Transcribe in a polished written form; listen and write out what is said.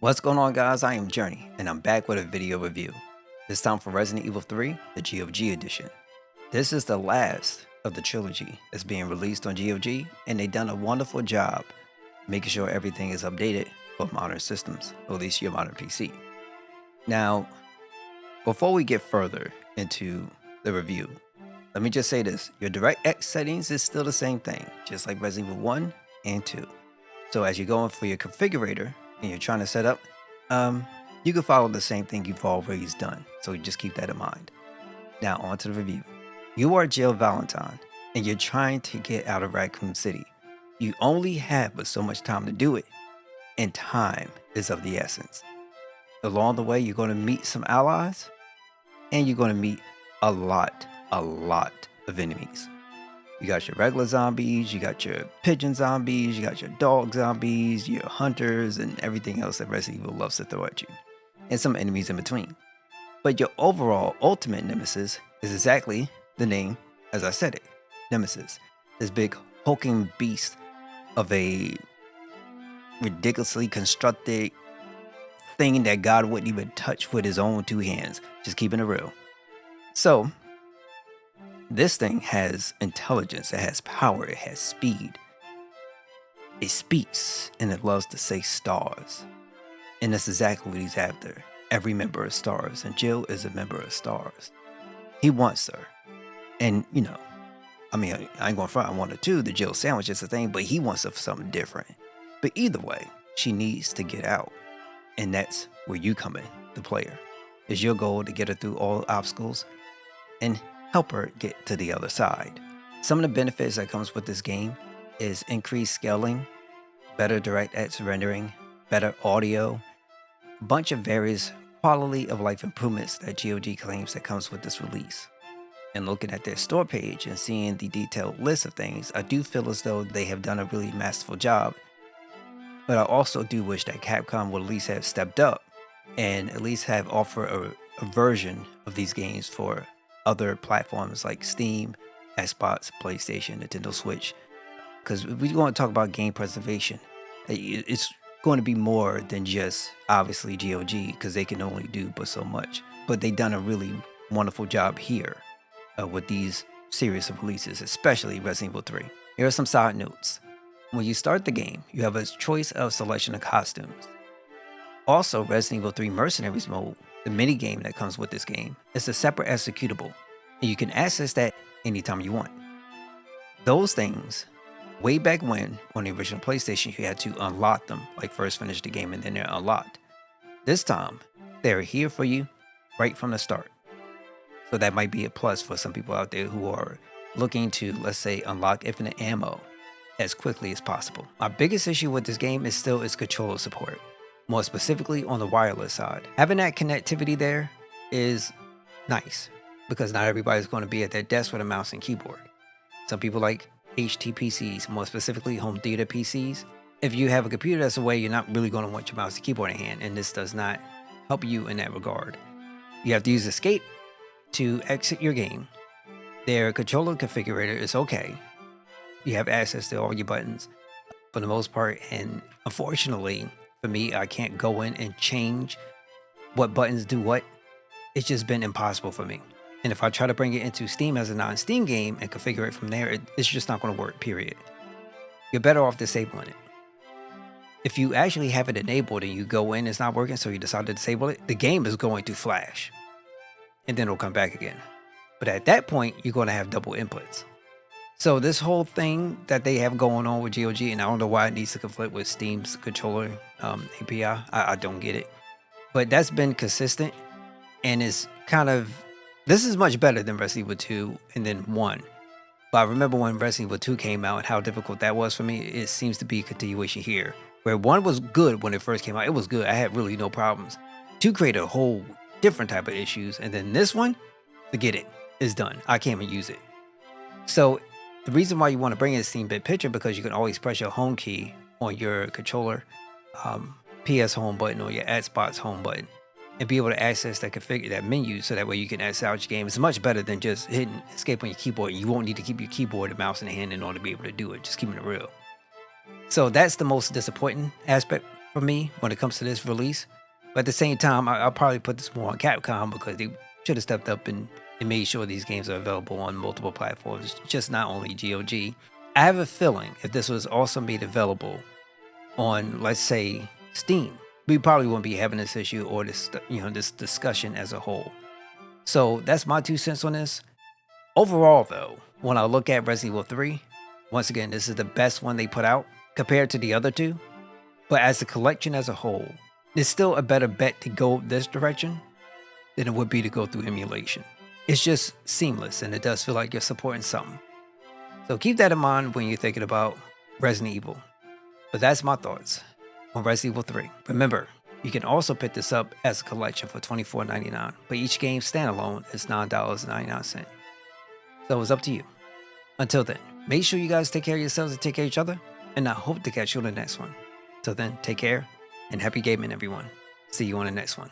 What's going on, guys? I am Journey, and I'm back with a video review. This time for Resident Evil 3, the GOG edition. This is the last of the trilogy that's being released on GOG, and they've done a wonderful job making sure everything is updated for modern systems, or at least your modern PC. Now, before we get further into the review, let me just say this. Your DirectX settings is still the same thing, just like Resident Evil 1 and 2. So as you're going for your configurator, and you're trying to set up, you can follow the same thing you've always done. So just keep that in mind. Now on to the review. You are Jill Valentine, and you're trying to get out of Raccoon City. You only have but so much time to do it, and time is of the essence. Along the way, you're going to meet some allies, and you're going to meet a lot of enemies. You got your regular zombies, you got your pigeon zombies, you got your dog zombies, your hunters, and everything else that Resident Evil loves to throw at you. And some enemies in between. But your overall ultimate nemesis is exactly the name as I said it. Nemesis. This big hulking beast of a ridiculously constructed thing that God wouldn't even touch with his own two hands. Just keeping it real. So, this thing has intelligence, it has power, it has speed. It speaks, and it loves to say stars. And that's exactly what he's after. Every member of stars, and Jill is a member of stars. He wants her. And, I ain't going front on one or two, the Jill sandwich is the thing, but he wants her for something different. But either way, she needs to get out. And that's where you come in, the player. It's your goal to get her through all obstacles and help her get to the other side. Some of the benefits that comes with this game is increased scaling, better DirectX rendering, better audio, a bunch of various quality of life improvements that GOG claims that comes with this release. And looking at their store page and seeing the detailed list of things, I do feel as though they have done a really masterful job. But I also do wish that Capcom would at least have stepped up and at least have offered a version of these games for other platforms like Steam, Xbox, PlayStation, Nintendo Switch. Because if we're going to talk about game preservation, it's going to be more than just obviously GOG, because they can only do but so much. But they've done a really wonderful job here with these series of releases, especially Resident Evil 3. Here are some side notes. When you start the game, you have a choice of selection of costumes. Also, Resident Evil 3 Mercenaries mode, the mini game that comes with this game, is a separate executable, and you can access that anytime you want. Those things, way back when, on the original PlayStation, you had to unlock them, like first finish the game and then they're unlocked. This time, they're here for you right from the start. So that might be a plus for some people out there who are looking to, let's say, unlock infinite ammo as quickly as possible. My biggest issue with this game is still its controller support. More specifically on the wireless side. Having that connectivity there is nice because not everybody's going to be at their desk with a mouse and keyboard. Some people like HTPCs, more specifically home theater PCs. If you have a computer that's away, you're not really going to want your mouse and keyboard in hand, and this does not help you in that regard. You have to use Escape to exit your game. Their controller configurator is okay. You have access to all your buttons for the most part, and unfortunately, for me, I can't go in and change what buttons do what. It's just been impossible for me. And if I try to bring it into Steam as a non-Steam game and configure it from there, it's just not going to work, period. You're better off disabling it. If you actually have it enabled and you go in, it's not working, so you decide to disable it, the game is going to flash. And then it'll come back again. But at that point, you're going to have double inputs. So this whole thing that they have going on with GOG, and I don't know why it needs to conflict with Steam's controller API. I don't get it. But that's been consistent, and it's kind of... This is much better than Resident Evil 2 and then 1. But I remember when Resident Evil 2 came out and how difficult that was for me. It seems to be a continuation here. Where 1 was good when it first came out. It was good. I had really no problems. 2 created a whole different type of issues. And then this one, forget it. It's done. I can't even use it. So... the reason why you want to bring in a Steam Bit Picture because you can always press your home key on your controller, PS home button or your Xbox home button, and be able to access that menu so that way you can access out your game. It's much better than just hitting escape on your keyboard. You won't need to keep your keyboard and mouse in hand in order to be able to do it. Just keeping it real. So that's the most disappointing aspect for me when it comes to this release. But at the same time, I'll probably put this more on Capcom because they should have stepped up and made sure these games are available on multiple platforms, just not only GOG. I have a feeling if this was also made available on, let's say, Steam, we probably wouldn't be having this issue or this, this discussion as a whole. So that's my 2 cents on this. Overall, though, when I look at Resident Evil 3, once again, this is the best one they put out compared to the other two. But as a collection as a whole, it's still a better bet to go this direction than it would be to go through emulation. It's just seamless, and it does feel like you're supporting something. So keep that in mind when you're thinking about Resident Evil. But that's my thoughts on Resident Evil 3. Remember, you can also pick this up as a collection for $24.99, but each game standalone is $9.99. So it's up to you. Until then, make sure you guys take care of yourselves and take care of each other, and I hope to catch you on the next one. Till then, take care, and happy gaming, everyone. See you on the next one.